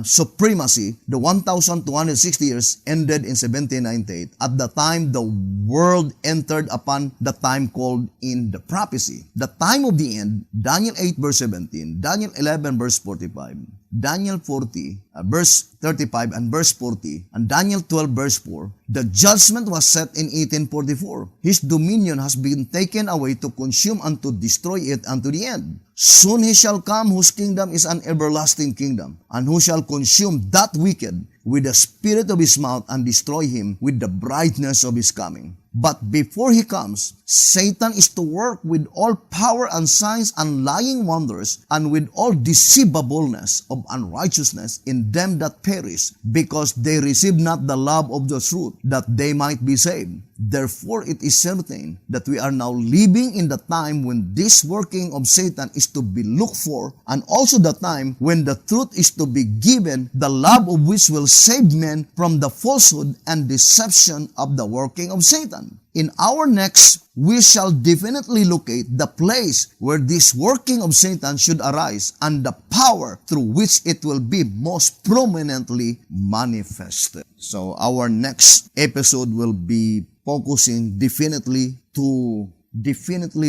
supremacy, the 1,260 years, ended in 1798. At the time the world entered upon the time called in the prophecy. The time of the end, Daniel 8 verse 17, Daniel 11 verse 45, Daniel 40 verse 35 and verse 40, and Daniel 12 verse 4. The judgment was set in 1844. His dominion has been taken away to consume and to destroy it unto the end. Soon he shall come whose kingdom is an everlasting kingdom, and who shall consume that wicked with the spirit of his mouth and destroy him with the brightness of his coming. But before he comes, Satan is to work with all power and signs and lying wonders, and with all deceivableness of unrighteousness in them that perish, because they receive not the love of the truth, that they might be saved. Therefore it is certain that we are now living in the time when this working of Satan is to be looked for, and also the time when the truth is to be given, the love of which will save men from the falsehood and deception of the working of Satan. In our next, we shall definitely locate the place where this working of Satan should arise, and the power through which it will be most prominently manifested. So our next episode will be focusing definitely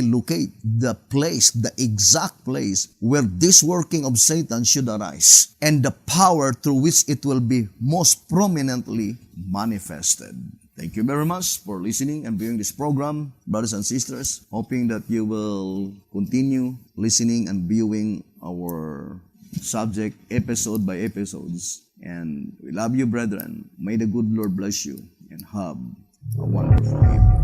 locate the place, the exact place where this working of Satan should arise, and the power through which it will be most prominently manifested. Thank you very much for listening and viewing this program, brothers and sisters. Hoping that you will continue listening and viewing our subject episode by episodes. And we love you, brethren. May the good Lord bless you and have a wonderful evening.